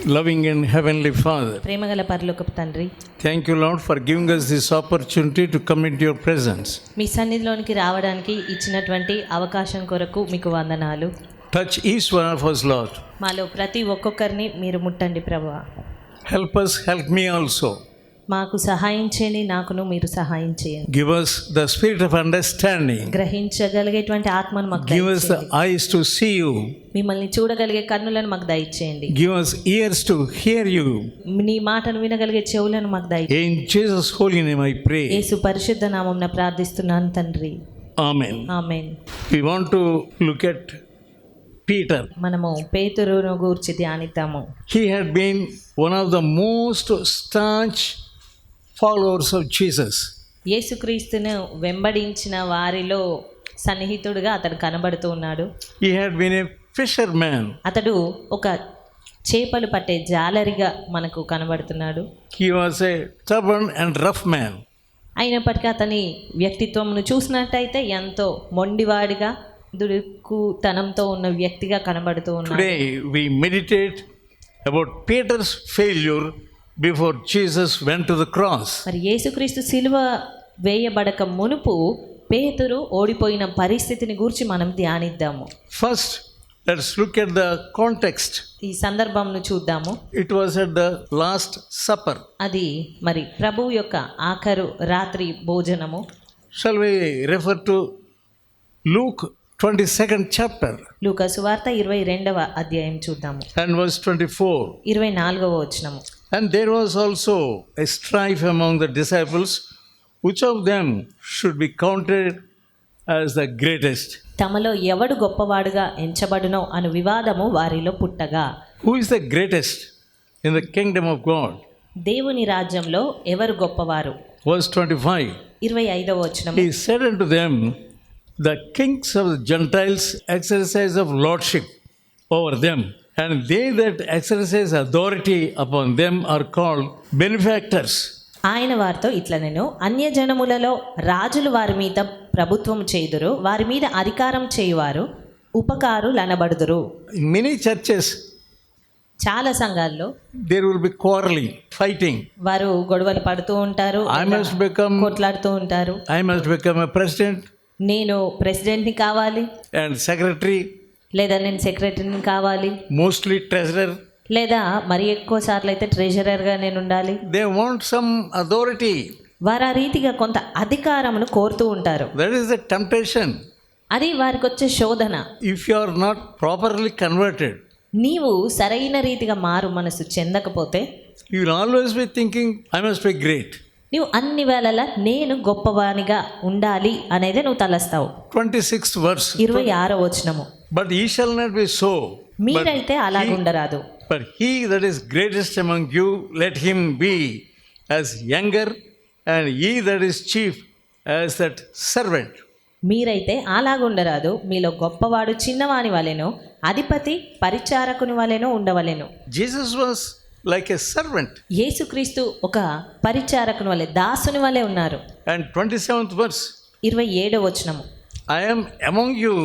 Loving and Heavenly Father, ప్రేమగల పరలోకపు తండ్రి, thank you, Lord, for giving us this opportunity to come into your presence. మీ సన్నిధిలోనికి రావడానికి ఇచ్చినటువంటి అవకాశం కొరకు మీకు వందనాలు. Touch each one of us, Lord. మాలో ప్రతి ఒక్కొక్కరిని మీరు ముట్టండి ప్రభువా. Help us, help me also. మాకు సహాయం చేయండి, నాకును మీరు సహాయం చేయండి. Give us the spirit of understanding. గ్రహించగలిగేటువంటి ఆత్మను మాకు Give us the దయచేయండి. eyes to see you. మిమ్మల్ని చూడగలిగే కన్నులను మాకు దయచేయండి. Give us ears to hear you. నీ మాటను వినగలిగే చెవులను మాకు దయచేయండి. In Jesus' holy name I pray. యేసు పరిశుద్ధ నామమున ప్రార్థిస్తున్నాను తండ్రి. Amen. Amen. We want to look at Peter. మనము పేతురును గూర్చి ధ్యానిద్దాము. He had been one of the most staunch followers of Jesus. యేసుక్రీస్తును వెంబడించిన వారిలో సన్నిహితుడుగా అతడు కనబడుతూ ఉన్నాడు. He had been a fisherman. అతడు ఒక చేపలు పట్టే జాలరిగా మనకు కనబడుతున్నాడు. He was a stubborn and rough man. అయినప్పటికీ అతని వ్యక్తిత్వంను చూసినట్టయితే ఎంతో మొండివాడిగా దుడుకుతనంతో ఉన్న వ్యక్తిగా కనబడుతూ ఉన్నాడు. Today we meditate about Peter's failure before Jesus went to the cross. మరి యేసుక్రీస్తు సిలువ వేయబడక మునుపు పేతురు ఓడిపోయిన పరిస్థితిని గురించి మనం ధ్యానిద్దాము. First, let's look at the context. ఈ సందర్భంను చూద్దాము. It was at the Last Supper. అది మరి ప్రభువు యొక్క ఆఖరు రాత్రి భోజనము. Shall we refer to Luke 22nd chapter లూకా సువార్త 22వ అధ్యాయం చూద్దాము. and verse 24. 24వ వచనము. And there was also a strife among the disciples, which of them should be counted as the greatest. తమలో ఎవడు గొప్పవాడుగా ఎంచబడునో అను వివాదము వారిలో పుట్టగా. Who is the greatest in the kingdom of God? దేవుని రాజ్యంలో ఎవరు గొప్పవారు? Verse 25. 25వ వచనము. He said unto them, the kings of the Gentiles exercise of lordship over them, and they that exercise authority upon them are called benefactors. ఆయన వారితో ఇట్లా, నేను అన్యజనములలో రాజులు వారి మీద ప్రభుత్వం చేయుదురు, వారి మీద అధికారం చేయువారు ఉపకారులు అనబడుదురు. In many churches, చాలా సంఘాల్లో there will be quarreling, fighting. వారు గొడవలు పడుతూ ఉంటారు, I must become, కొట్లాడుతూ ఉంటారు. I must become a president నేను ప్రెసిడెంట్ని కావాలి, and secretary, లేదా నేను సెక్రటరీని కావాలి, mostly treasurer. లేదా మరి ఎక్కువ సార్లు అయితే ట్రెజరర్గా నేను ఉండాలి. They want some authority. వారు ఆ రీతిగా కొంత అధికారమును కోరుతూ ఉంటారు. That is the temptation. అది వారికి వచ్చే శోధన. If you are not properly converted, నీవు సరైన రీతిగా మారు మనసు చెందకపోతే you will always be thinking, I must be great. నువ్వు అన్ని వేళలా నేను గొప్పవానిగా ఉండాలి అనేది నువ్వు తలస్తావు. 26th verse. 26వ వచనము. But ye shall not be so. మీరైతే అలాగుండరాదు. But he that is greatest among you, let him be as younger, and ye that is chief as that servant. మీరైతే అలాగుండరాదు. మీలో గొప్పవాడు చిన్నవాని వలెను, అధిపతి పరిచారకుని వలెను ఉండవలెను. Jesus was like a servant. యేసుక్రీస్తు ఒక పరిచారకుని వలె, దాసుని వలె ఉన్నారు. And 27th verse. 27వ వచనము. I am among you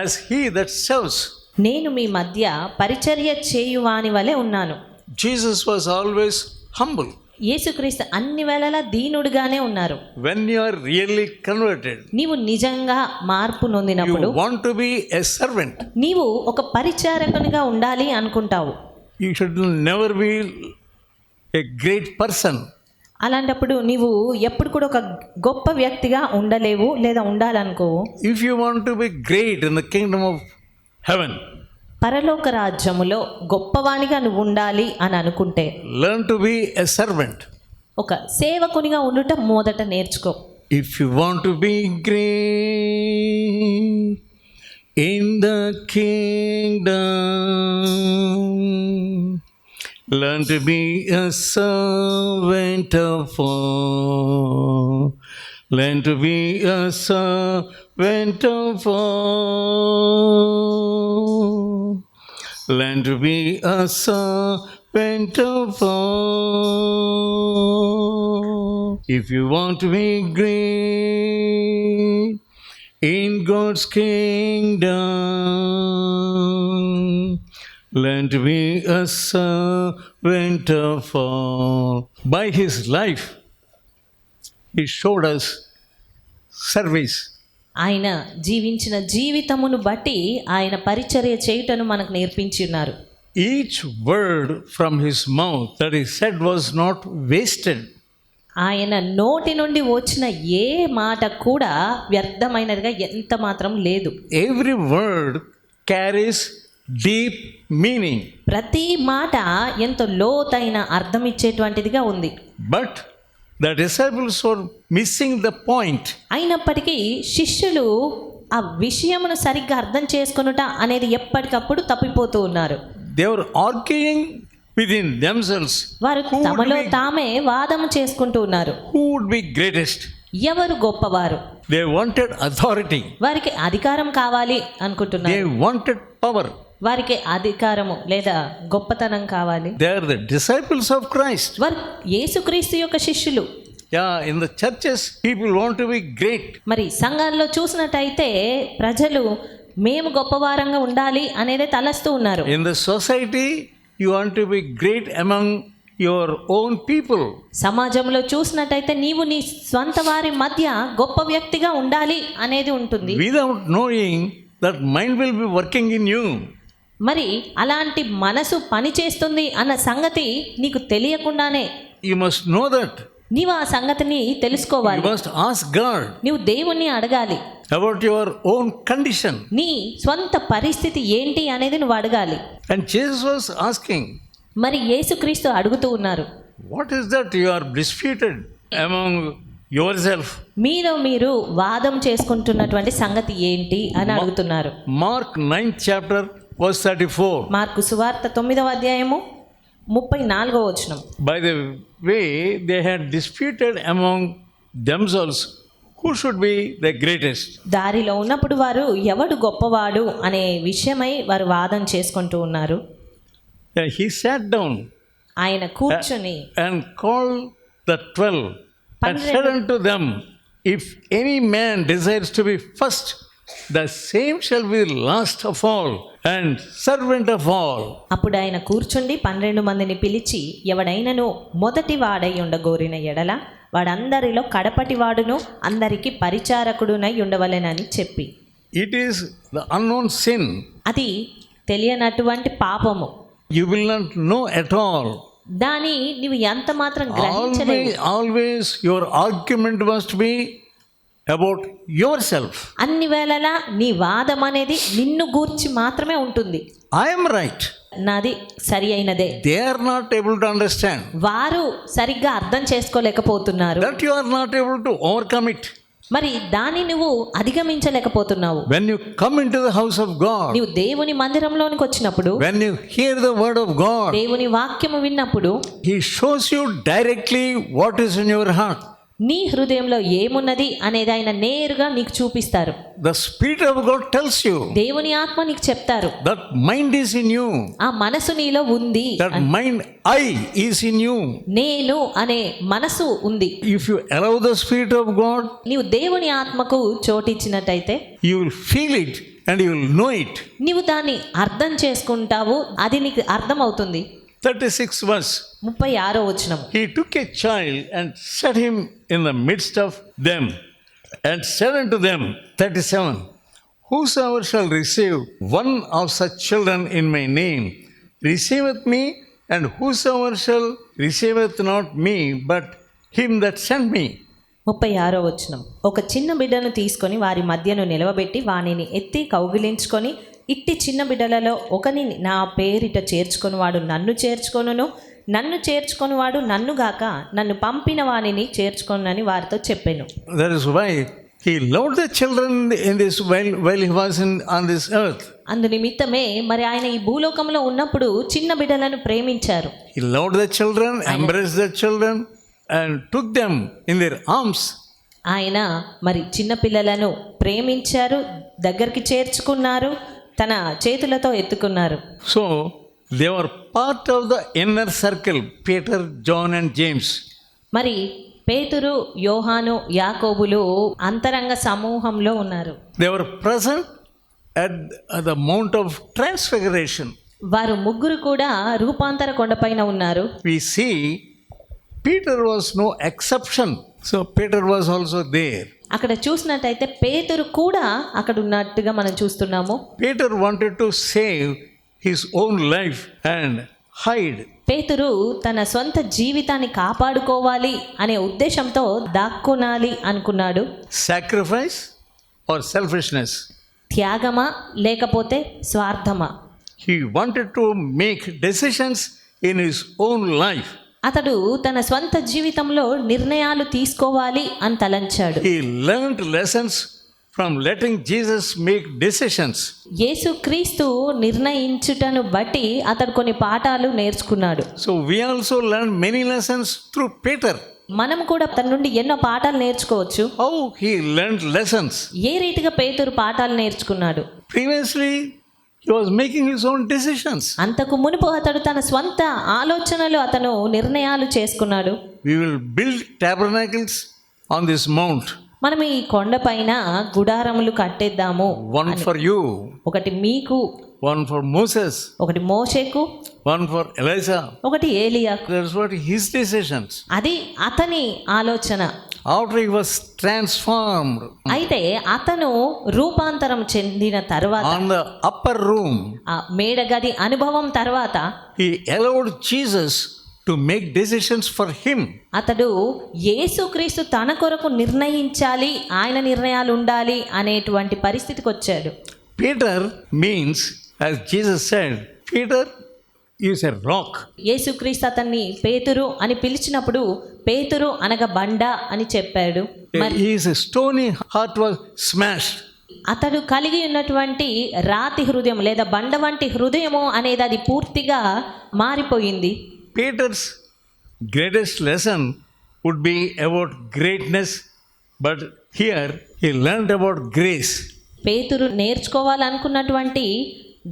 as he that serves. నేను మీ మధ్య పరిచర్య చేయువాని వలె ఉన్నాను. Jesus was always humble. యేసుక్రీస్తు అన్ని వేళలా దీనుడిగానే ఉన్నారు. When you are really converted, నీవు నిజంగా మార్పు నొందినప్పుడు you want to be a servant. నీవు ఒక పరిచారకునిగా ఉండాలి అనుకుంటావు. You should never be a great person. అలాంటప్పుడు నీవు ఎప్పుడు కూడా ఒక గొప్ప వ్యక్తిగా ఉండలేవు, లేదా ఉండాలనుకోవు. If you want to be great in the kingdom of heaven, పరలోక రాజ్యములో గొప్పవానిగా నువ్వు ఉండాలి అని అనుకుంటే learn to be a servant. ఒక సేవకునిగా ఉండుట మొదట నేర్చుకో. If you want to be great in the kingdom, learn to be a servant of all. Learn to be a servant of all. Learn to be a servant of all. If you want to be great in God's kingdom, Lent me a servant of all. By his life, he showed us service. ఆయన జీవించిన జీవితమును బట్టి ఆయన పరిచర్య చేయుటను మనకు నేర్పించి ఉన్నారు. Each word from his mouth that he said was not wasted. ఆయన నోటి నుండి వచ్చిన ఏ మాట కూడా వ్యర్థమైనదిగా ఎంత మాత్రం లేదు. Every word carries deep meaning. ప్రతి మాట ఎంతో లోతైన అర్థం ఇచ్చేటువంటిదిగా ఉంది. But the disciples were missing the point. అయినప్పటికీ శిష్యులు ఆ విషయమును సరిగ్గా అర్థం చేసుకొనుట అనేది ఎప్పటికప్పుడు తప్పిపోతూ ఉన్నారు. They were arguing within themselves. వారు తమలో తామే వాదము చేసుకుంటూ ఉన్నారు. Who would be greatest? ఎవరు గొప్పవారు? They wanted authority. వారికి అధికారం కావాలి అనుకుంటున్నారు. They wanted power. వారికి అధికారము లేదా గొప్పతనం కావాలి. They are the disciples of Christ. వారు యేసుక్రీస్తు యొక్క శిష్యులు. Yeah, in the churches, people want to be great. మరి సంఘాల్లో చూసినట్టయితే ప్రజలు మేము గొప్పవారంగా ఉండాలి అనేదే తలస్తూ ఉన్నారు. In the society, you want to be great among your own people. సమాజంలో చూసినట్టయితే నీవు నీ స్వంత వారి మధ్య గొప్ప వ్యక్తిగా ఉండాలి అనేది ఉంటుంది. Without knowing that mind will be working in you. మరి అలాంటి మనసు పని చేస్తుంది అన్న సంగతి నీకు తెలియకుండానే You must know that. నీవు ఆ సంగతిని తెలుసుకోవాలి. You must ask God నీవు దేవుణ్ణి అడగాలి. about your own condition. నీ స్వంత పరిస్థితి ఏంటి అనేది నువ్వు అడగాలి. And Jesus was asking, మరి యేసుక్రీస్తు అడుగుతూ ఉన్నారు, what is that you are disputed among yourself? మీలో మీరు వాదం చేసుకుంటున్నటువంటి సంగతి ఏంటి అని అడుగుతున్నారు. Mark 9th chapter verse 34. Mark సువార్త 9వ అధ్యాయము 34వ వచనం. By the way, they had disputed among themselves who should be the greatest. దారిలో ఉన్నప్పుడు వారు ఎవడు గొప్పవాడు అనే విషయమై వారు వాదం చేసుకుంటూ ఉన్నారు. He sat down ఆయన కూర్చొని and called the 12 and said unto them, if any man desires to be first, the same shall be last of all and servant of all. అప్పుడు ఆయన కూర్చుండి 12 మందిని పిలిచి, ఎవడైనను మొదటి వాడై ఉండగోరిన ఎడల వాడందరిలో కడపటి వాడును అందరికి పరిచారకుడునై ఉండవలెనని చెప్పి. It is the unknown sin. అది తెలియనటువంటి పాపము. You will not know at all. దాని నీవు ఎంత మాత్రం గ్రహించలేవు. Always your argument must be about yourself. అన్ని వేళలా నీ వాదం అనేది నిన్ను గూర్చి మాత్రమే ఉంటుంది. I am right. నాది సరి అయినదే. They are not able to understand. వారు సరిగ్గా అర్థం చేసుకోలేకపోతున్నారు. That you are not able to overcome it. మరి దాన్ని నువ్వు అధిగమించలేకపోతున్నావు. When you come into the house of God, నీవు దేవుని మందిరంలోనికి వచ్చినప్పుడు, when you hear the word of God, దేవుని వాక్యము విన్నప్పుడు He shows you directly what is in your heart. నీ హృదయంలో ఏమున్నది అనేది ఆయన నేరుగా నీకు చూపిస్తారు. The Spirit of God tells you. దేవుని ఆత్మ నీకు చెప్తారు. That mind is in you. ఆ మనసు నీలో ఉంది. That mind, I, is in you. నేను అనే మనసు ఉంది. If you allow the Spirit of God, నీవు దేవుని ఆత్మకు చోటిచ్చినట్టయితే you will feel it and you will know it. నీవు దాన్ని అర్థం చేసుకుంటావు, అది నీకు అర్థమవుతుంది. 36th verse. 36వ వచనం. He took a child and set him in the midst of them and said unto them, 37, whosoever shall receive one of such children in my name receiveth me, and whosoever shall receiveth not me but him that sent me. 36వ వచనం. ఒక చిన్న బిడ్డను తీసుకొని వారి మధ్యను నిలవబెట్టి వానిని ఎత్తి కౌగిలించుకొని, ఇట్టి చిన్న బిడ్డలలో ఒకని నా పేరిట చేర్చుకొనివాడు నన్ను చేర్చుకొనును, నన్ను చేర్చుకొనివాడు నన్నుగాక నన్ను పంపిన వానిని చేర్చుకొనని వారితో చెప్పెను. That is why he loved the children in this while he was on this earth. అందు నిమిత్తమే మరి ఆయన ఈ భూలోకంలో ఉన్నప్పుడు చిన్న బిడ్డలను ప్రేమించారు. He loved the children, embraced the children and took them in their arms. ఆయన మరి చిన్న పిల్లలను ప్రేమించారు, దగ్గరికి చేర్చుకున్నారు, తన చేతులతో ఎత్తుకున్నారు. So they were part of the inner circle, Peter, John and James. మరి పేతురు, యోహాను, యాకోబులు అంతరంగ సమూహంలో ఉన్నారు. They were present at the Mount of Transfiguration. వారు ముగ్గురు కూడా రూపాంతర కొండపైన ఉన్నారు. we see Peter was no exception. So Peter was also there. అక్కడ చూసినట్టయితే పేతురు కూడా అక్కడ ఉన్నట్టుగా మనం చూస్తున్నాము. Peter wanted to save his own life and hide. పేతురు తన సొంత జీవితాన్ని కాపాడుకోవాలి అనే ఉద్దేశంతో దాక్కునాలి అనుకున్నాడు. Sacrifice or selfishness? త్యాగమా లేకపోతే స్వార్థమా? He wanted to make decisions in his own life. అతడు తన స్వంత జీవితంలో నిర్ణయాలు తీసుకోవాలి అని తలంచాడు. He learned lessons from letting Jesus make decisions. యేసుక్రీస్తు నిర్ణయించుటను బట్టి అతడు కొన్ని పాఠాలు నేర్చుకున్నాడు. So we also learn many lessons through Peter. మనం కూడా తన నుండి ఎన్నో పాఠాలు నేర్చుకోవచ్చు. How he learned lessons. ఏ రీతిగా పేతురు పాఠాలు నేర్చుకున్నాడు? Previously, he was making his own decisions. అంతకు మునుపు అతడు తన స్వంత ఆలోచనలు అతను నిర్ణయాలు చేసుకున్నాడు. We will build tabernacles on this mount. మనం ఈ కొండపైన గుడారములు కట్టేద్దాము. One for you, ఒకటి మీకు, one for Moses, ఒకటి మోషేకు, one for Elijah. ఒకటి ఏలియాకు. That's what his decisions. అది అతని ఆలోచన. After he was transformed అయితే అతను రూపాంతరం చెందిన తర్వాత on the upper room, ఆ మేడగది అనుభవం తర్వాత he allowed Jesus to make decisions for him. అతడు యేసుక్రీస్తు తన కొరకు నిర్ణయించాలి, ఆయన నిర్ణయాలు ఉండాలి అనేటువంటి పరిస్థితికి వచ్చాడు. Peter means, as Jesus said, Peter is a rock. యేసుక్రీస్తు అతన్ని పేతురు అని పిలిచినప్పుడు పేతురు అనగా బండ అని చెప్పాడు. మరి His stony heart was smashed. అతడు కలిగి ఉన్నటువంటి రాతి హృదయం లేదా బండ వంటి హృదయము అనేది అది పూర్తిగా మారిపోయింది. Peter's greatest lesson would be about greatness, but here he learned about grace. పేతురు నేర్చుకోవాలనుకున్నటువంటి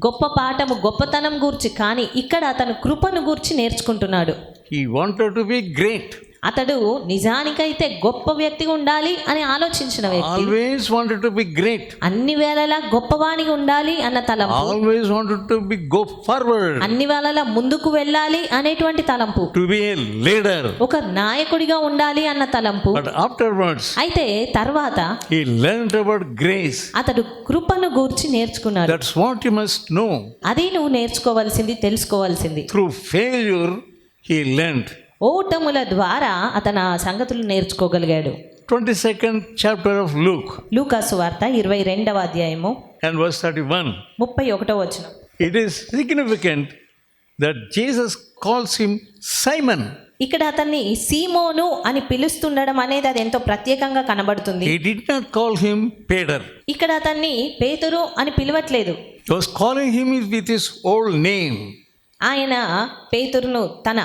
గొప్ప పాఠము గొప్పతనం గూర్చి, కానీ ఇక్కడ అతను కృపను గూర్చి నేర్చుకుంటున్నాడు. He wanted to be great. అతడు నిజానికైతే గొప్ప వ్యక్తిగా ఉండాలి అని ఆలోచించిన వ్యక్తి. Always wanted to be great. అన్ని వేళలా గొప్పవానిగా ఉండాలి అన్న తలంపు. Always wanted to be go forward. అన్ని వేళలా ముందుకు వెళ్ళాలి అనేటువంటి తలంపు. To be a leader. ఒక నాయకుడిగా ఉండాలి అన్న తలంపు. But afterwards, అయితే తర్వాత he learned about grace. అతడు కృపను గూర్చి నేర్చుకున్నాడు. That's what you must know. అది నువ్వు నేర్చుకోవాల్సింది, తెలుసుకోవాల్సింది. Through failure, he learned. ఓటముల ద్వారా అతను ఆ సంగతులు నేర్చుకోగలిగాడు. 22nd chapter of Luke లూకా సువార్త 22వ అధ్యాయము and verse 31. 31వ వచనం. It is significant that Jesus calls him Simon. ఇక్కడ అతన్ని సీమోను అని పిలుస్తుండడం అనేది అది ఎంతో ప్రత్యేకంగా కనబడుతుంది. He did not call him Peter. ఇక్కడ అతన్ని పేతురు అని పిలవట్లేదు. He was calling him with his old name, ఆయన పేతురును తన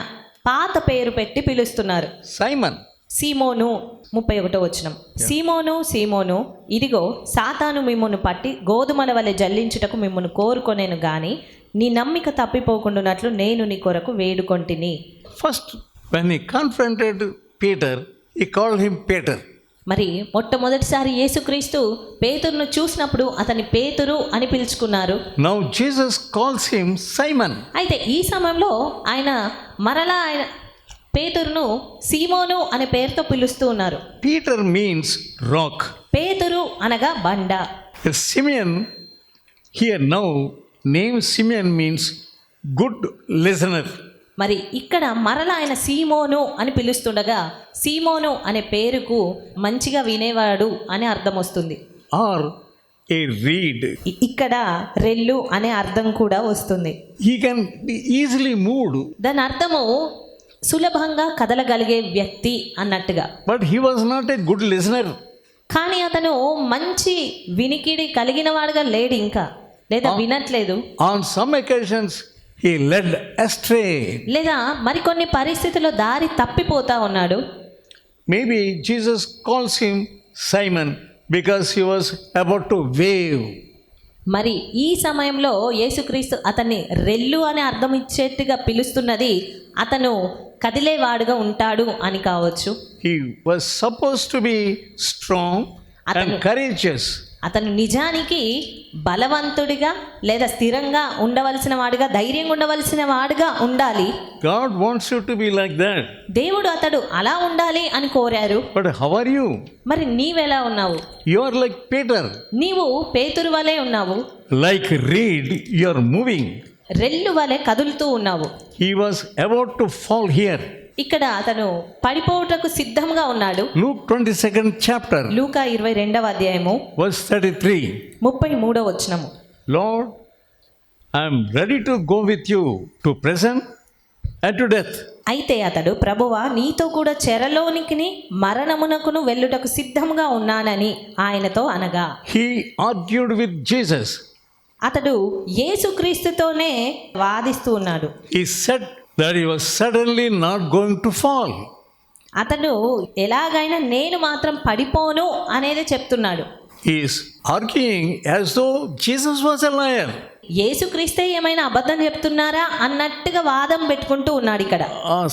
పాత పేరు పెట్టి పిలుస్తున్నారు. Simon. సీమోను 31వ వచనం. సీమోను, సీమోను, ఇదిగో సాతాను మిమ్మును పట్టి గోధుమల వలె జల్లించుటకు మిమ్మును కోరుకొనేను గాని నీ నమ్మిక తప్పిపోకుండానట్లు నేను నీ కొరకు వేడుకొంటిని. First, when he confronted Peter, he called him Peter. మరి మొట్టమొదటిసారి యేసుక్రీస్తు పేతురును చూసినప్పుడు అతని పేతురు అని పిలుచుకున్నారు. Now Jesus calls him Simon. అయితే ఈ సమయంలో ఆయన మరలా ఆయన పేతురును సీమోను అనే పేరుతో పిలుస్తూ ఉన్నారు. Peter means rock. పేతురు అనగా బండ. Simeon, here now, name Simeon means good listener. మరి ఇక్కడ మరలా ఆయన సీమోను అని పిలుస్తుండగా సీమోను అనే పేరుకు మంచిగా వినేవాడు అని అర్థం వస్తుంది. Or a reed. ఇక్కడ రెల్లు అనే అర్థం కూడా వస్తుంది. He can be easily moved. దాని అర్థము సులభంగా కదలగలిగే వ్యక్తి అన్నట్టుగా. But he was not a good listener. కానీ అతను మంచి వినికిడి కలిగిన వాడుగా లేడు, ఇంకా లేదా వినట్లేదు. On some occasions, he led astray. లేదా మరికొన్ని పరిస్థితుల్లో దారి తప్పిపోతా ఉన్నాడు. Maybe Jesus calls him Simon because he was about to wave. మరి ఈ సమయంలో యేసుక్రీస్తు అతన్ని రెల్లు అనే అర్థం ఇచ్చేట్టుగా పిలుస్తున్నది అతను కదిలేవాడుగా ఉంటాడు అని కావచ్చు. He was supposed to be strong and courageous. అతను నిజానికి బలవంతుడిగా లేదా స్థిరంగా ఉండవలసిన వాడుగా, ధైర్యంగా ఉండవలసిన వాడుగా ఉండాలి. God wants you to be like that. దేవుడు అతడు అలా ఉండాలి అని కోరారు. But how are you? మరి నీవెలా ఉన్నావు? You are like Peter. నీవు పేతురు వలె ఉన్నావు. Like reed, you are moving. రెల్లు వలె కదులుతూ ఉన్నావు. He was about to fall here. ఇక్కడ అతను పడిపోవుటకు సిద్ధంగా ఉన్నాడు. Luke 22nd chapter, లూకా 22వ అధ్యాయము verse 33. 33వ వచనము. Lord, I am ready to go with you to prison and to death. అయితే అతడు, ప్రభువా, నీతో కూడా చెరలోనికి మరణమునకును వెళ్ళుటకు సిద్ధంగా ఉన్నానని ఆయనతో అనగా, He argued with Jesus. అతడు యేసుక్రీస్తుతోనే వాదిస్తూ ఉన్నాడు. He said that he was certainly not going to fall. అతడు ఎలాగైనా నేను మాత్రం పడిపోను అనేది చెప్తున్నాడు. He is arguing as though Jesus was a liar. యేసుక్రీస్తే ఏమైనా అబద్ధం చెప్తున్నారా అన్నట్టుగా వాదం పెట్టుకుంటూ ఉన్నాడు ఇక్కడ.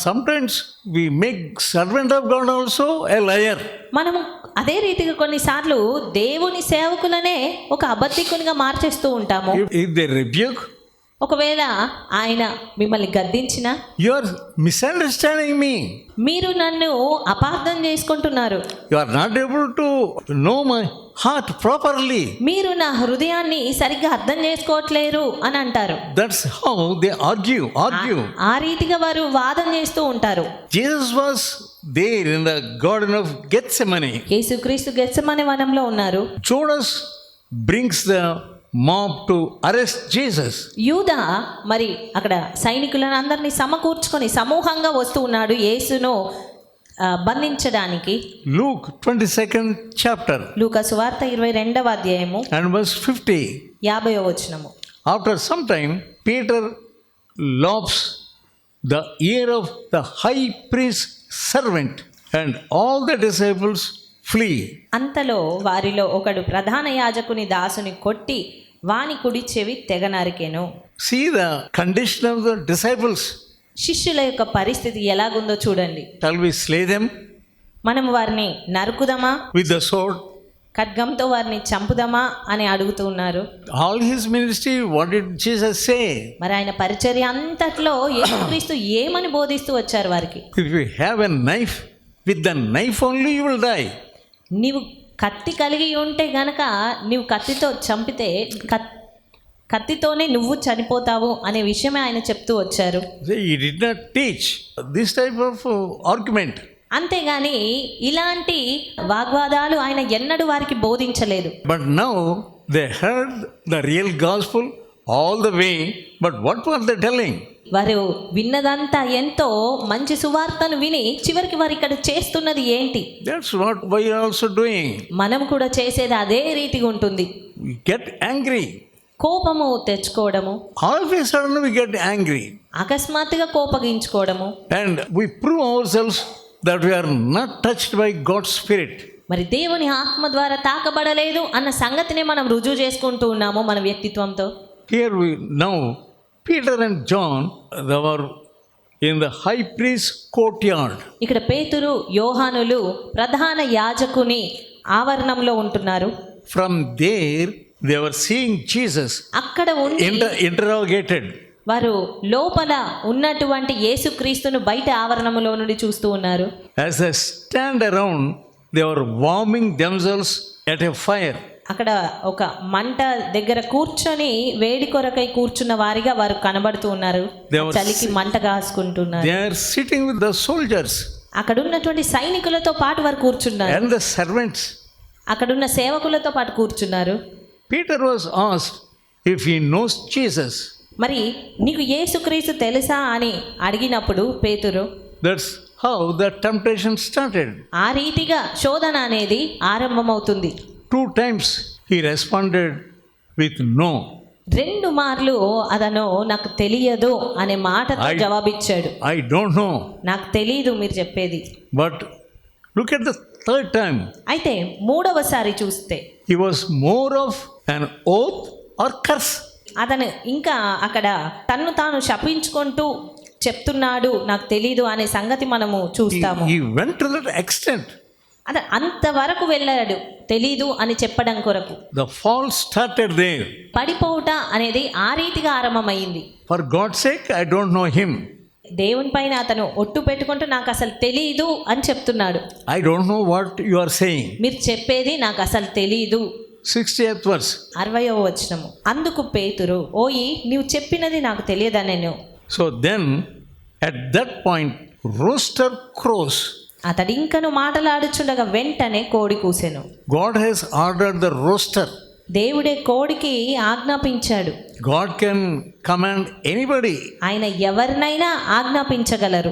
Sometimes we make servant of God also a liar. మనము అదే రీతిగా కొన్నిసార్లు దేవుని సేవకులనే ఒక అబద్ధికునిగా మార్చేస్తూ ఉంటాము. If they rebuke, ఒకవేళ ఆయన మిమ్మల్ని గద్దించినా, you are misunderstanding me. మీరు నన్ను అపార్థం చేసుకుంటున్నారు, You are not able to know my heart properly. మీరు నా హృదయాన్ని సరిగ్గా అర్థం చేసుకోవట్లేరు అని అంటారు. That's how they argue. ఆ రీతిగా వారు వాదం చేస్తూ ఉంటారు. Jesus was there in the Garden of Gethsemane. యేసుక్రీస్తు గెత్సెమనే వనంలో ఉన్నారు. Judas brings the mob to arrest Jesus. యూదా మరి అక్కడ సైనికులను అందరినీ సమకూర్చుకొని సమూహంగా వస్తూ ఉన్నాడు యేసును బంధించడానికి. Luke 22nd chapter లూకా సువార్త 22వ అధ్యాయము and verse 50. 50వ వచనము. After some time, Peter lops the ear of the high priest's servant, and all the disciples flee. అంతలో వారిలో ఒకడు ప్రధాన యాజకుని దాసుని కొట్టి వాని కుడి చెవి తెగ నరికెను. See the condition of the disciples. శిష్యుల యొక్క పరిస్థితి ఎలాగుందో చూడండి. Shall we slay them మనం వారిని నరుకుదమా, with the sword? ఖడ్గంతో వారిని చంపుదమా అని అడుగుతూ ఉన్నారు. All his ministry, what did Jesus say? మరి ఆయన పరిచర్య అంతట్లో యేసుక్రీస్తు ఏమని బోధిస్తూ వచ్చారు వారికి? If you have a knife, with the knife only you will die. నీవు కత్తి కలిగి ఉంటే గనక నీవు కత్తితో చంపితే కత్తితోనే నువ్వు చనిపోతావు అనే విషయమే ఆయన చెప్తూ వచ్చారు. He did not teach this type of argument. అంతేగాని ఇలాంటి వాగ్వాదాలు ఆయన ఎన్నడూ వారికి బోధించలేదు. But now they heard the real gospel all the way. But what were they telling? వారు విన్నదంతా ఎంతో మంచి సువార్తను విని చివరికి వారు ఇక్కడ చేస్తున్నది ఏంటి? That's what we are also doing. మనం కూడా చేసేది అదే రీతిగా ఉంటుంది. We get angry. కోపము తెచ్చుకోవడము, All of a sudden we get angry. అకస్మాత్తుగా కోపగించుకోవడము, And we prove ourselves that we are not touched by God's Spirit. మరి దేవుని ఆత్మ ద్వారా తాకబడలేదు అన్న సంగతిని మనం రుజువు చేసుకుంటూ ఉన్నాము మన వ్యక్తిత్వంతో. Here we now, Peter and John, they were in the high priest's courtyard. ఇక్కడ పేతురు, యోహానులు ప్రధాన యాజకుని ఆవరణంలో ఉంటున్నారు. From there they were seeing Jesus అక్కడ ఉండి interrogated. వారు లోపల ఉన్నటువంటి యేసుక్రీస్తును బయట ఆవరణములో నుండి చూస్తూ ఉన్నారు. As they stand around, they were warming themselves at a fire. అక్కడ ఒక మంట దగ్గర కూర్చొని వేడి కొరకై కూర్చున్న వారిగా వారు కనబడుతూ ఉన్నారు. చలికి మంట కాసుకుంటున్నారు. They are sitting with the soldiers అక్కడ ఉన్నటువంటి సైనికులతో పాటు వారు కూర్చున్నారు. and the servants. అక్కడున్న సేవకులతో పాటు కూర్చున్నారు. Peter was asked if he knows Jesus. మరి నీకు యేసుక్రీస్తు తెలుసా అని అడిగినప్పుడు పేతురు, That's how the temptation started. ఆ రీతిగా శోధన అనేది ఆరంభమవుతుంది. 2 times he responded with no. 2 మార్లు అతను నాకు తెలియదు అనే మాటతో జవాబిచ్చాడు. I don't know. నాకు తెలియదు మీరు చెప్పేది. But look at the 3rd time. అయితే 3వసారి చూస్తే He was more of an oath or curse. అతను ఇంకా అక్కడ తన్ను తాను శపించుకుంటూ చెప్తున్నాడు నాకు తెలీదు అనే సంగతి మనము చూస్తాము. He went to that extent. అదే అంతవరకు వెళ్ళాడు తెలీదు అని చెప్పడం కొరకు. The fall started there. పడిపోవుట అనేది ఆ రీతిగా ఆరంభమైంది. For God's sake, I don't know him. దేవుని పైన అతను ఒట్టు పెట్టుకుంటూ నాకు అసలు తెలీదు అని చెప్తున్నాడు. I don't know what you are saying. మీరు చెప్పేది నాకు అసలు తెలీదు. 60th verse. 60వ వచనము. అందుకు పేతురు, ఓయి నీవు చెప్పినది నాకు తెలియదా నేను. So then, at that point, rooster crows. అతడు ఇంకను మాటలాడుచుండగా వెంటనే కోడి కూసెను. God has ordered the rooster. దేవుడే కోడికి ఆజ్ఞాపించాడు. God can command anybody, ఆయన ఎవరినైనా ఆజ్ఞాపించగలరు.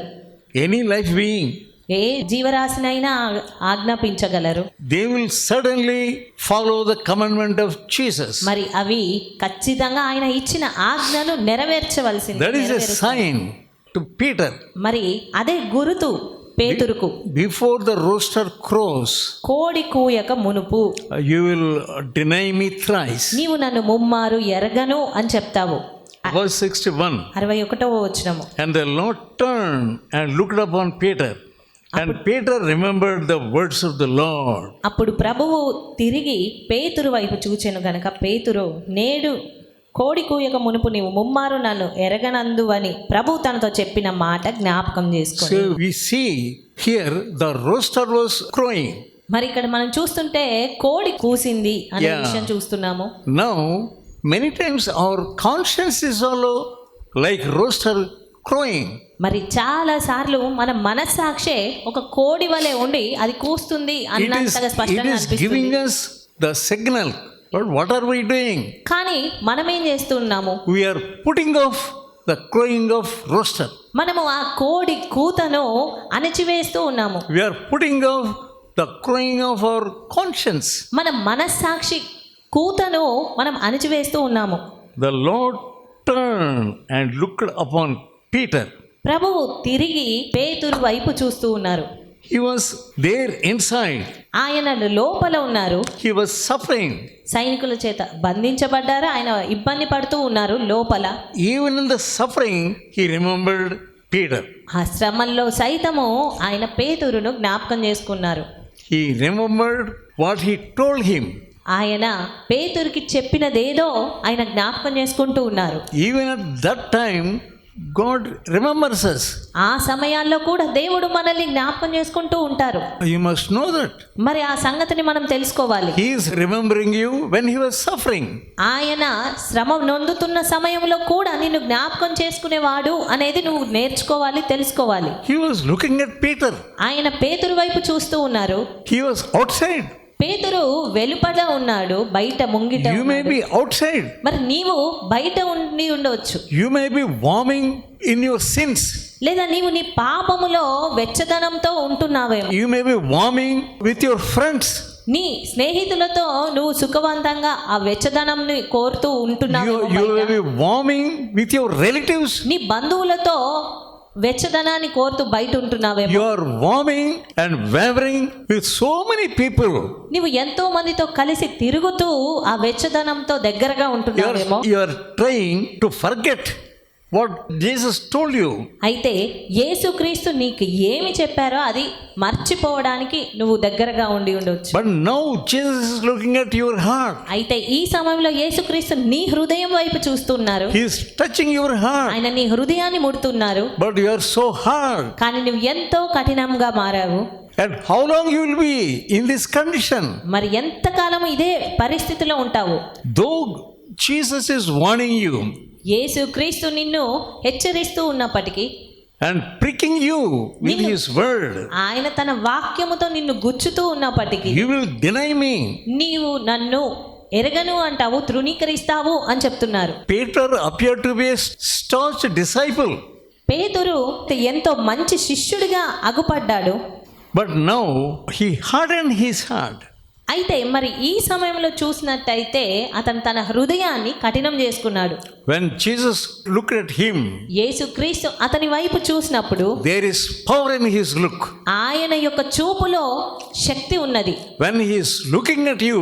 any life being. A జీవరాశినైనా ఆజ్ఞాపించగలరు. They will suddenly follow the commandment of Jesus. మరి అవి ఖచ్చితంగా ఆయన ఇచ్చిన ఆజ్ఞను నెరవేర్చవలసింది. That is a sign to Peter. మరి అదే గురుతు పేతురుకు. Before the rooster crows, కోడి కూయక మునుపు you will deny me thrice. నీవు నన్ను ముమ్మారు ఎరగను అని చెప్తావు. Verse 61. 61వ వచనము. And the Lord turned and looked upon Peter. And Peter remembered the words of the Lord. అప్పుడు ప్రభువు తిరిగి పేతురు వైపు చూచెను గనుక పేతురు, నేడు కోడి కూయక మునుపు నీవు ముమ్మారు నన్ను ఎరగనందు అని ప్రభు తనతో చెప్పిన మాట జ్ఞాపకం చేసుకో. So we see here the rooster was crowing. మరి ఇక్కడ మనం చూస్తుంటే కోడి కూసింది అనే Yeah. విషయం చూస్తున్నాము. Now many times our conscience is also like rooster crowing. మరి చాలా సార్లు మన మనస్సాక్షే ఒక కోడి వలె ఉండి అది కూస్తుంది అన్నంతగా It స్పష్టంగా is giving అనిపిస్తుంది. us the signal. But what are we doing? కానీ మనం ఏం చేస్తున్నాము? We are putting off the crowing of rooster. మనము ఆ కోడి కూతను అణచివేస్తూ ఉన్నాము. We are putting off the crowing of our conscience. మన మనస్సాక్షి కూతను మనం అణచివేస్తూ ఉన్నాము. The Lord turned and looked upon Peter. ప్రభువు తిరిగి పేతురు వైపు చూస్తూ ఉన్నారు. He was there inside. ఆయన లోపల ఉన్నారు. He was suffering. సైనికుల చేత బంధించబడ్డారు. ఆయన ఇబ్బంది పడుతూ ఉన్నారు లోపల. Even in the suffering, he remembered Peter. ఆ శ్రమల్లో సైతము ఆయన పేతురును జ్ఞాపకం చేసుకున్నారు. He remembered what he told him. ఆయన పేతురుకి చెప్పినదేదో ఆయన జ్ఞాపకం చేసుకుంటూ ఉన్నారు. Even at that time, God remembers us. ఆ సమయాల్లో కూడా దేవుడు మనల్ని జ్ఞాపకం చేసుకుంటూ ఉంటారు. You must know that. మరి ఆ సంగతిని మనం తెలుసుకోవాలి. He is remembering you when he was suffering. ఆయన శ్రమ నొందుతున్న సమయంలో కూడా నిన్ను జ్ఞాపకం చేసుకునేవాడు అనేది నువ్వు నేర్చుకోవాలి, తెలుసుకోవాలి. He was looking at Peter. ఆయన పేతురు వైపు చూస్తూ ఉన్నారు. He was outside. పేతురు వెలుపల ఉన్నాడు, బయట ముంగిట You may ఉన్నాడు. be outside. మరి నీవు బయట ఉండి ఉండవచ్చు. You may be warming in your sins. లేదా నీవు నీ పాపములో వెచ్చదనంతో ఉంటున్నావేమో. You may be warming with your friends. నీ స్నేహితులతో నువ్వు సుఖవంతంగా ఆ వెచ్చదనంని కోరుతూ ఉంటున్నావేమో. You may బయట. be warming with your relatives. నీ బంధువులతో వెచ్చదనాన్ని కోరుతూ బయట ఉంటున్నావేమో. You are warming and wavering with so many people. నీవు ఎంతో మందితో కలిసి తిరుగుతూ ఆ వెచ్చదనంతో దగ్గరగా ఉంటున్నావేమో. You are trying to forget what Jesus told you. అయితే యేసుక్రీస్తు నీకు ఏమి చెప్పారో అది మర్చిపోవడానికి నువ్వు దగ్గరగా ఉండి ఉండవచ్చు. But now Jesus is looking at your heart. అయితే ఈ సమయంలో యేసుక్రీస్తు నీ హృదయం వైపు చూస్తున్నారు. He is touching your heart. ఆయన నీ హృదయాన్ని ముడుతున్నారు. But you are so hard. కానీ నువ్వు ఎంతో కఠినంగా మారావు. And how long you will be in this condition? మరి ఎంతకాలం ఇదే పరిస్థితిలో ఉంటావు? Though Jesus is warning you యేసుక్రీస్తు నిన్ను హెచ్చరిస్తూ ఉన్నప్పటికీ and pricking you with his word, ఆయన తన వాక్యముతో నిన్ను గుచ్చుతూ ఉన్నప్పటికీ you will deny me. నీవు నన్ను ఎరగను అంటావు, తృణీకరిస్తావు అని చెప్తున్నారు. Peter appeared to be a staunch disciple, పేతురు ఎంతో మంచి శిష్యుడిగా అగుపడ్డాడు. but now he hardened his heart. అయితే మరి ఈ సమయంలో చూసినట్టయితే అతను తన హృదయాన్ని కఠినం చేసుకున్నాడు. When Jesus looked at him, యేసుక్రీస్తు అతని వైపు చూసినప్పుడు there is power in his look. ఆయన యొక్క చూపులో శక్తి ఉన్నది. When he is looking at you,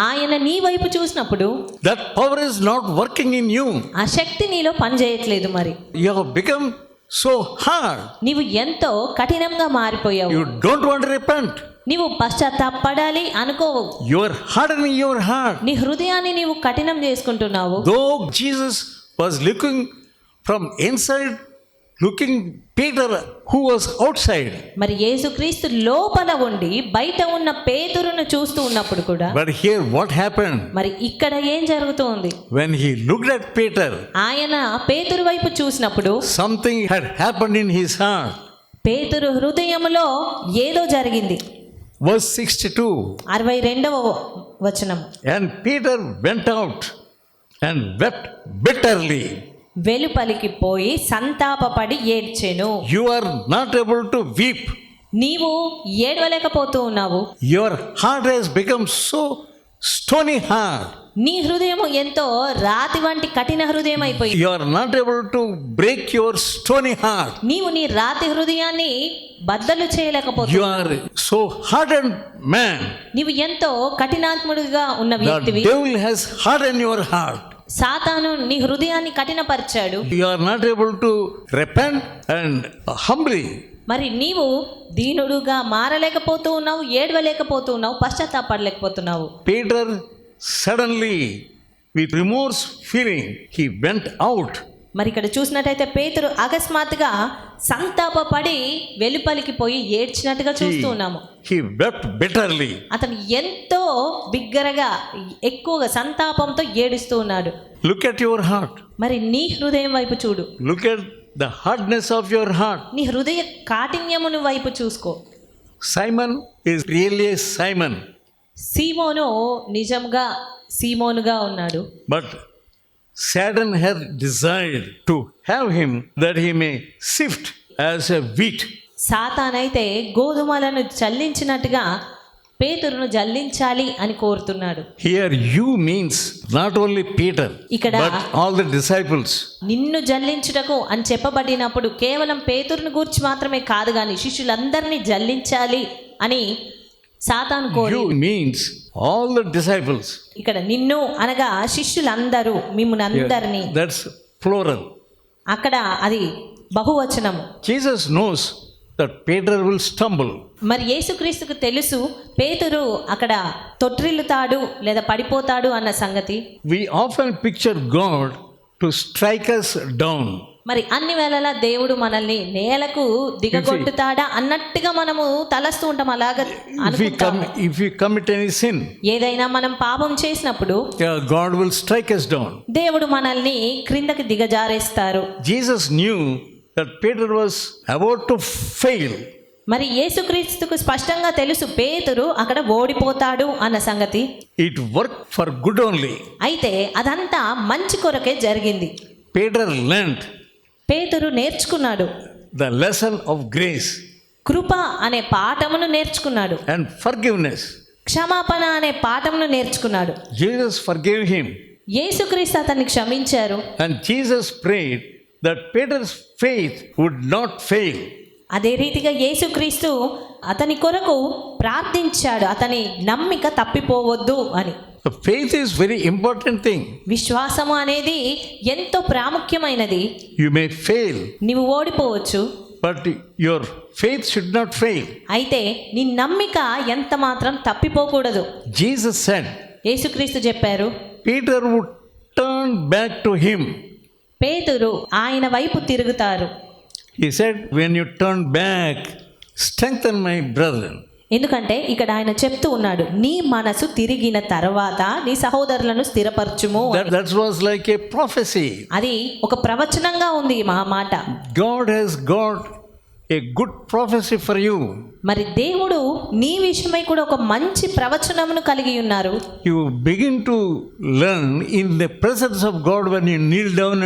ఆయన నీ వైపు చూసినప్పుడు that power is not working in you. ఆ శక్తి నీలో పనిచేయట్లేదు. మరి You have become so hard. నీవు ఎంతో కఠినంగా మారిపోయావు. You don't want to repent. నీవు పశ్చాత్తాపడాలి అనుకోవు. You are hardening your heart. నీ హృదయాన్ని నీవు కఠినం చేసుకుంటున్నావు. Though Jesus was looking from inside, looking Peter who was outside. మరి యేసుక్రీస్తు లోపల ఉండి బయట ఉన్న పేతురును చూస్తూ ఉన్నప్పుడు కూడా, But here what happened? మరి ఇక్కడ ఏం జరుగుతోంది? When he looked at Peter, ఆయన పేతురు వైపు చూసినప్పుడు something had happened in his heart. పేతురు హృదయములో ఏదో జరిగింది. Verse 62. 62వ వచనం. And Peter went out and wept bitterly. వెలుపలికి పోయి సంతాపపడి ఏడ్చెను. You are not able to weep. నీవు ఏడవలేకపోతూ ఉన్నావు. Your heart has become so stony heart. నీ హృదయము ఎంతో రాతి వంటి కఠిన హృదయం అయిపోయింది. You are not able to break your stony heart. నీవు నీ రాతి హృదయాన్ని బద్దలు You చేయలేకపోతున్నావు. are so hardened man. నీవు ఎంతో కఠినాత్ముడిగా ఉన్న The వ్యక్తివి. devil has hardened your heart. సాతాను నీ హృదయాన్ని కఠినపరిచాడు. You are not able to repent and humbly. మరి నీవు దీనుడుగా మారలేకపోతూ ఉన్నావు, ఏడవలేకపోతూ ఉన్నావు, పశ్చాత్తాపడలేకపోతున్నావు. Peter suddenly, with remorse feeling, he went out. మరి ఇక్కడ చూసినట్టయితే పేతురు అకస్మాత్తుగా సంతాపపడి వెలుపలికి పోయి ఏడ్చినట్టుగా చూస్తూ ఉన్నాము. He wept bitterly. అతను ఎంతో బిగ్గరగా ఎక్కువగా సంతాపంతో ఏడుస్తూ ఉన్నాడు. Look at your heart. మరి నీ హృదయం వైపు చూడు. Look at the hardness of your heart. నీ హృదయ కాఠిన్యమును వైపు చూసుకో. Simon is really a Simon. సీమోను నిజంగా సీమోనుగా ఉన్నాడు. But Satan had desired to have him that he may sift as a wheat. సాతానైతే గోధుమలను చల్లించినట్టుగా పేతురును జల్లించాలి అని కోరుతున్నాడు. Here you means not only Peter, ikkada but all the disciples. నిన్ను జల్లించుటకు అని చెప్పబడినప్పుడు కేవలం పేతురును గూర్చి మాత్రమే కాదు గాని శిష్యులందరినీ జల్లించాలి అని సాతాను కోరి. You means all the disciples. ఇక్కడ నిన్ను అనగా శిష్యులందరూ మిమ్మునందరినీ. That's plural. అక్కడ అది బహువచనము. Jesus knows that Peter will stumble. మరి యేసుక్రీస్తుకు తెలుసు పేతురు అక్కడ తొట్రిల్లుతాడు లేదా పడిపోతాడు అన్న సంగతి. We often picture God to strike us down. మరి అన్ని వేళలా దేవుడు మనల్ని నేలకు దిగగొట్టుతాడా అన్నట్టుగా మనము తలస్తూ ఉంటాం. అలాగా If we commit any sin, ఏదైనా మనం పాపం చేసినప్పుడు God will strike us down. దేవుడు మనల్ని క్రిందకి దిగజారేస్తారు. Jesus knew that Peter was about to fail. మరి యేసుక్రీస్తుకు స్పష్టంగా తెలుసు పేతురు అక్కడ ఓడిపోతాడు అన్న సంగతి. It worked for good only. అయితే అదంతా మంచి కొరకే జరిగింది. Peter learned పేతురు నేర్చుకున్నాడు the lesson of grace కృప అనే పాఠమును నేర్చుకున్నాడు. and forgiveness. క్షమాపణ అనే పాఠమును నేర్చుకున్నాడు. Jesus forgave him. యేసుక్రీస్తు అతన్ని క్షమించారు. And Jesus prayed that Peter's faith would not fail. అదే రీతిగా యేసుక్రీస్తు అతని కొరకు ప్రార్థించాడు, అతని నమ్మిక తప్పిపోవద్దు అని. The faith is very important thing. విశ్వాసము అనేది ఎంతో ప్రాముఖ్యమైనది. You may fail, నీవు ఓడిపోవచ్చు, but your faith should not fail. అయితే నీ నమ్మిక ఎంత మాత్రం తప్పిపోకూడదు. Jesus said, యేసుక్రీస్తు చెప్పారు, Peter would turn back to him. పేతురు ఆయన వైపు తిరుగుతారు. He said, when you turn back, strengthen my brethren. ఎందుకంటే ఇక్కడ ఆయన చెప్తూ ఉన్నాడు, నీ మనసు తిరిగిన తర్వాత నీ సహోదరులను స్థిరపరచుము. That was like a prophecy. అది ఒక ప్రవచనంగా ఉంది మా మాట. God has got a good prophecy for you. మరి దేవుడు నీ విషయమై కూడా ఒక మంచి ప్రవచనమును కలిగి ఉన్నారు. You begin to learn in the presence of God when you kneel down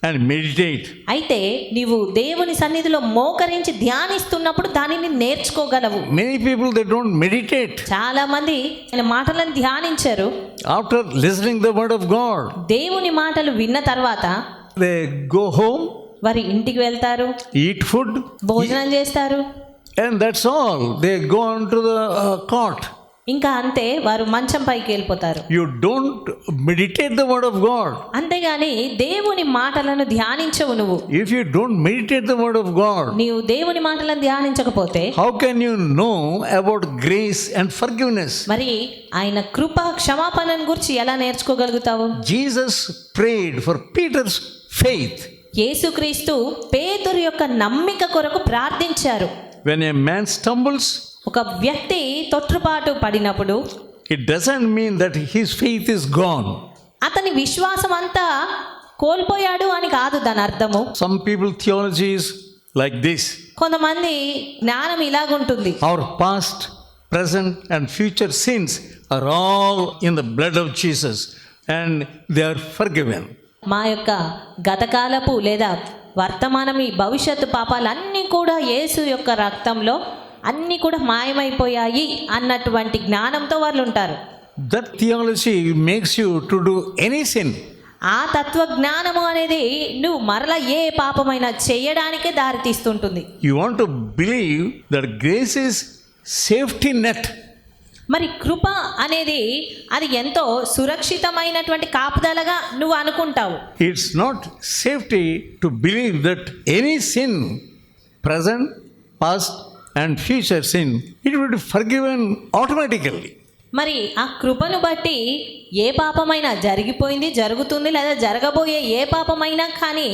and meditate. అయితే నీవు దేవుని సన్నిధిలో మోకరించి ధ్యానిస్తున్నప్పుడు దానిని నేర్చుకోగలవు. Many people, they don't meditate. చాలా మంది ఆయన మాటలను ధ్యానించరు. After listening the word of God, దేవుని మాటలు విన్న తర్వాత they go home, వారి ఇంటికి వెళ్తారు, eat food, భోజనం చేస్తారు, and that's all. They go on to the court. ఇంకా అంతే, వారు మంచం పైకి వెళ్ళిపోతారు. You don't meditate the word of God. అంతేగాని దేవుని మాటలను ధ్యానించవు నువ్వు. If you don't meditate the word of God, నీవు దేవుని మాటలను ధ్యానించకపోతే how can you know about grace and forgiveness? మరి ఆయన కృప క్షమాపణను గురించి ఎలా నేర్చుకోగలుగుతావు? Jesus prayed for Peter's faith. యేసుక్రీస్తు పేతురు యొక్క నమ్మిక కొరకు ప్రార్థించారు. When a man stumbles, ఒక వ్యక్తి తొట్రుపాటు పడినప్పుడు it doesn't mean that his faith is gone. అతని విశ్వాసం అంతా కోల్పోయాడు అని కాదు దాని అర్థము. Some people theology is like this. కొంతమంది జ్ఞానం ఇలాగుంటుంది, Our past, present and future sins are all in the blood of Jesus and they are forgiven. మా యొక్క గతకాలపు లేదా వర్తమానం ఈ భవిష్యత్తు పాపాలన్నీ కూడా యేసు యొక్క రక్తంలో అన్నీ కూడా మాయమైపోయాయి అన్నటువంటి జ్ఞానంతో వాళ్ళు ఉంటారు. That theology makes you to do any sin. ఆ తత్వ జ్ఞానము అనేది నువ్వు మరలా ఏ పాపమైనా చేయడానికే దారి తీస్తుంటుంది. You want to believe that grace is safety net. మరి కృప అనేది అది ఎంతో సురక్షితమైనటువంటి కాపుదలగా నువ్వు అనుకుంటావు. It's not safety to believe that any sin, present, past and future sin, it will be forgiven automatically. మరి ఆ కృపను బట్టి ఏ పాపమైనా జరిగిపోయింది, జరుగుతుంది లేదా జరగబోయే ఏ పాపమైనా కానీ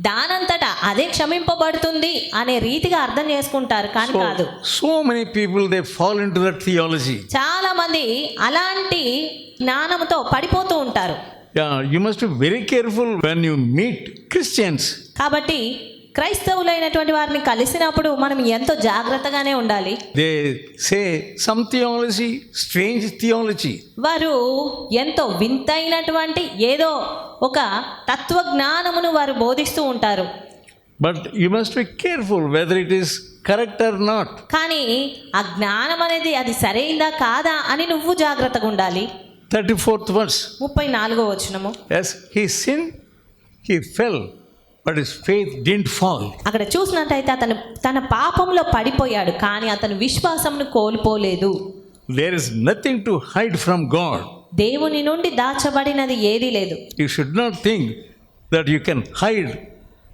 దానంతటా అదే క్షమింపబడుతుంది అనే రీతిగా అర్థం చేసుకుంటారు. కానీ కాదు. So many people they fall into that theology. చాలా మంది అలాంటి జ్ఞానంతో పడిపోతూ ఉంటారు. Yeah, you must be very careful when you meet Christians. కాబట్టి క్రైస్తవులైనటువంటి వారిని కలిసినప్పుడు మనం ఎంతో జాగ్రత్తగానే ఉండాలి. They say some theology, strange theology. వారు ఎంతో వింతైనటువంటి ఏదో ఒక తత్వజ్ఞానమును వారు బోధిస్తూ ఉంటారు. But you must be careful whether it is correct or not. కానీ ఆ జ్ఞానం అనేది అది సరైందా కాదా అని నువ్వు జాగ్రత్తగా ఉండాలి. 34th verse. 34వ వచనము. Yes, he sinned, he fell, but his faith didn't fall. అక్కడ చూసినట్టయితే అతను తన పాపంలో పడిపోయాడు, కానీ అతను విశ్వాసంను కోల్పోలేదు. There is nothing to hide from God. దేవుని నుండి దాచబడినది ఏదీ లేదు. You should not think that you can hide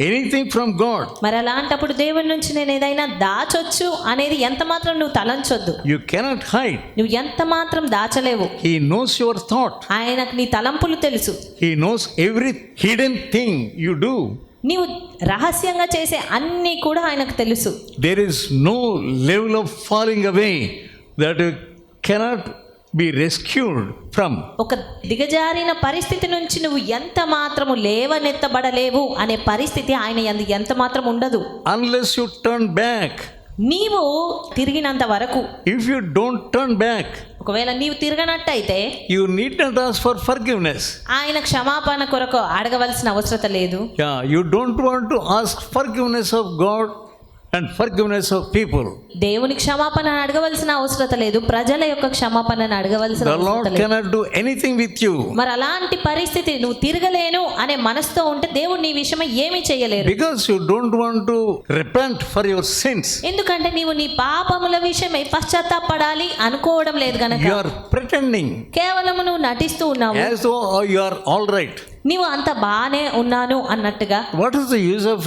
anything from God. మరి అలాంటప్పుడు దేవుని నుంచి నేను ఏదైనా దాచొచ్చు అనేది ఎంత మాత్రం నువ్వు తలంచొద్దు. You cannot hide. నువ్వు ఎంత మాత్రం దాచలేవు. He knows your thought. ఆయనకు నీ తలంపులు తెలుసు. He knows every hidden thing you do. నీవు రహస్యంగా చేసే అన్నీ కూడా ఆయనకు తెలుసు. There is no level of falling away that you cannot be rescued from. ఒక దిగజారిన పరిస్థితి నుంచి నువ్వు ఎంత మాత్రము లేవనెత్తబడలేవు అనే పరిస్థితి ఆయన యందు ఎంత మాత్రం ఉండదు. Unless you turn back. నీవు తిరిగినంత వరకు. If you don't turn back, ఒకవేళ నీవు తిరగనట్టయితే you need not ask for forgiveness. ఆయన క్షమాపణ కొరకు అడగవలసిన అవసరం లేదు. Yeah, you don't want to ask forgiveness of God and forgiveness of people. దేవుని క్షమాపణ అడగవలసిన అవసరం లేదు, ప్రజల యొక్క క్షమాపణను అడగవలసిన The Lord అవసరం లేదు. cannot do anything with you. మరి అలాంటి పరిస్థితి నువ్వు తిరగలేను అనే మనసుతో ఉంటే దేవుడు నీ విషయమై ఏమీ చేయలేరు. Because you don't want to repent for your sins. ఎందుకంటే నీవు నీ పాపముల విషయమై పశ్చాత్తాపడాలి అనుకోవడం లేదు గనక. You are pretending కేవలం నువ్వు నటిస్తూ ఉన్నావు, as though you are all right. నీవు అంత బానే ఉన్నాను అన్నట్టుగా. What is the use of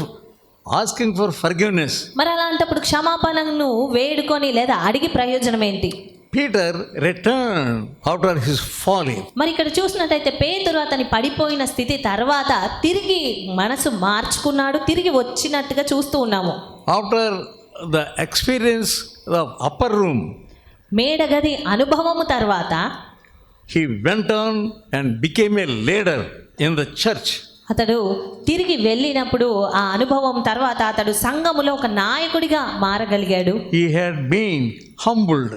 asking for forgiveness? మరి అలాంటప్పుడు క్షమాపణను వేడుకొని లేదా అడిగి ప్రయోజనం ఏంటి? Peter returned after his falling. మరి ఇక్కడ చూసినట్టయితే పేతురు అతని పడిపోయిన స్థితి తర్వాత తిరిగి మనసు మార్చుకున్నాడు, తిరిగి వచ్చినట్టుగా చూస్తూ ఉన్నాము. After the experience of upper room, మేడగది అనుభవము తర్వాత he went on and became a leader in the church. అతడు తిరిగి వెళ్ళినప్పుడు ఆ అనుభవం తర్వాత అతడు సంఘములో ఒక నాయకుడిగా మారగలిగాడు. He had been humbled.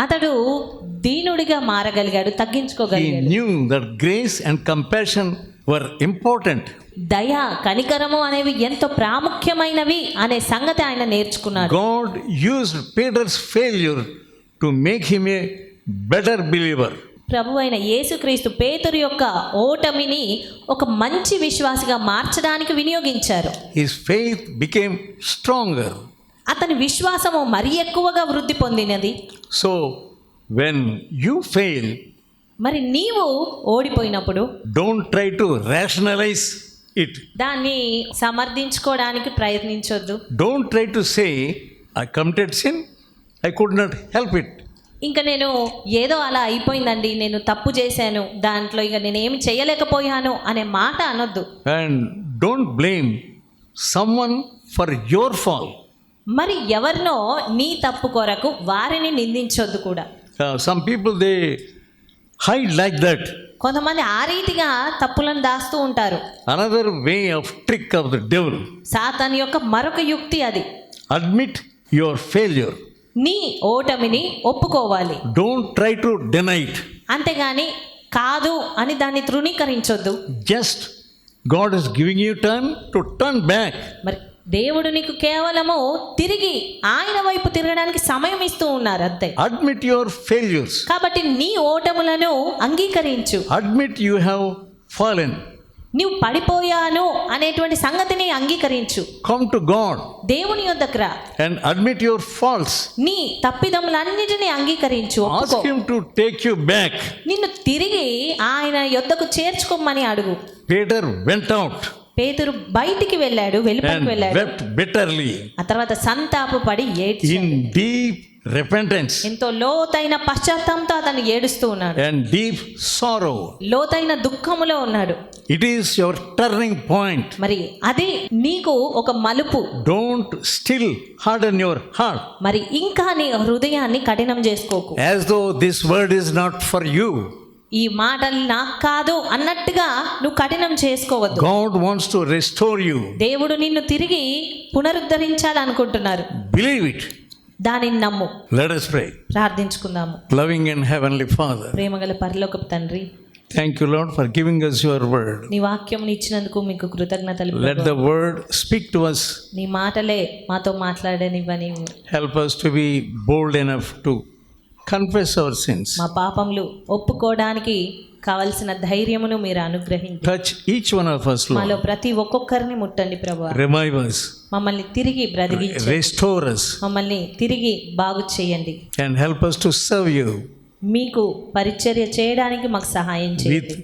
అతడు దీనుడిగా మారగలిగాడు, He తగ్గించుకోగలిగాడు. knew that grace and compassion were important. దయ కనికరము అనేవి ఎంతో ప్రాముఖ్యమైనవి అనే సంగతి ఆయన నేర్చుకున్నాడు. God used Peter's failure to make him a better believer. ప్రభు అయిన యేసుక్రీస్తు పేతురు యొక్క ఓటమిని ఒక మంచి విశ్వాసిగా మార్చడానికి వినియోగించారు. His faith became stronger. అతని విశ్వాసము మరి ఎక్కువగా వృద్ధి పొందినది. So when you fail, మరి నీవు ఓడిపోయినప్పుడు don't try to rationalize it. దాన్ని సమర్థించుకోవడానికి ప్రయత్నించొద్దు. Don't try to say, I committed sin, I could not help it. ఇంకా నేను ఏదో అలా అయిపోయిందండి, నేను తప్పు చేశాను, దాంట్లో ఇక నేనేమి చేయలేకపోయాను అనే మాట అనొద్దు. And don't blame someone for your fall. మరి ఎవరినో నీ తప్పు కొరకు వారిని నిందించొద్దు కూడా. Some people, they hide like that. కొంతమంది ఆ రీతిగా తప్పులను దాస్తూ ఉంటారు. Another way of trick of the devil. సాతాను యొక్క మరొక యుక్తి అది. Admit your failure. నీ ఓటమిని ఒప్పుకోవాలి. Don't try to deny it. అంతేగాని కాదు అని దాన్ని తృణీకరించొద్దు. Just God is giving you time to turn back. మరి దేవుడు నీకు కేవలము తిరిగి ఆయన వైపు తిరగడానికి సమయం ఇస్తూ ఉన్నారు అంతే. Admit your failures. కాబట్టి నీ ఓటములను అంగీకరించు. Admit you have fallen. నీవు పడిపోయాను అనేటువంటి సంగతిని అంగీకరించు. Come to God దేవుని యొద్దకు రా. and admit your faults. నీ తప్పిదములన్నిటిని అంగీకరించు. Ask Him to take you back. నిన్ను తిరిగి ఆయన యొద్దకు చేర్చుకోమని అడుగు. Peter went out పేతురు బయటికి వెళ్ళాడు, and వెలుపలికి వెళ్ళాడు. wept bitterly ఆ తర్వాత సంతాపపడి ఏడ్చాడు. in deep repentance ఎంతో లోతైన పశ్చాత్తాపంతో అతను ఏడుస్తూ ఉన్నాడు. and deep sorrow. లోతైన దుఃఖములో ఉన్నాడు. It is your turning point. మరి అది నీకు ఒక మలుపు. Don't still harden your heart మరి ఇంకా నీ హృదయాన్ని కఠినం చేసుకోకు. as though this word is not for you. ఈ మాటలు నాకు కాదు అన్నట్టుగా నువ్వు కఠినం చేసుకోవద్దు. God wants to restore you. దేవుడు నిన్ను తిరిగి పునరుద్ధరించాలనుకుంటున్నారు. Believe it. దానిని నమ్ము. Let us pray. ప్రార్థించుకుందాము. Loving and heavenly Father, ప్రేమగల పరలోకపు తండ్రి, thank you, Lord, for giving us your word. నీ వాక్యం ఇచ్చినందుకు మీకు కృతజ్ఞతలు. Let the word speak to us. నీ మాటలే మాతో మాట్లాడనివ్వని. Help us to be bold enough to confess our sins. మా పాపములు ఒప్పుకోవడానికి కావలసిన ధైర్యమును మీరు అనుగ్రహించి Touch each one of us, మాలో Lord. ప్రతి ఒక్కొక్కరిని ముట్టండి ప్రభువా. Revive us. మమ్మల్ని తిరిగి బ్రతికించండి. Restore us. మమ్మల్ని తిరిగి బాగు చేయండి. And help us to serve you మీకు పరిచర్య చేయడానికి మాకు సహాయం with చేయండి.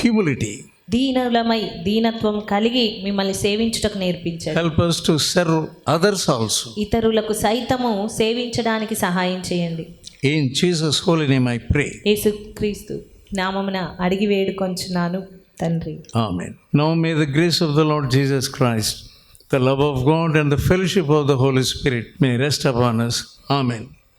humility. దీనులమై దీనత్వం కలిగి మిమ్మల్ని సేవించుటకు నేర్పించండి. Help us to serve others also. ఇతరులకు సైతము సేవించడానికి సహాయం చేయండి. In Jesus' holy name I pray. యేసుక్రీస్తు నామమున అడిగి వేడుకొంచున్నాను తండ్రి. Amen. Now may the grace of the Lord Jesus Christ, the love of God and the fellowship of the Holy Spirit may rest upon us. Amen.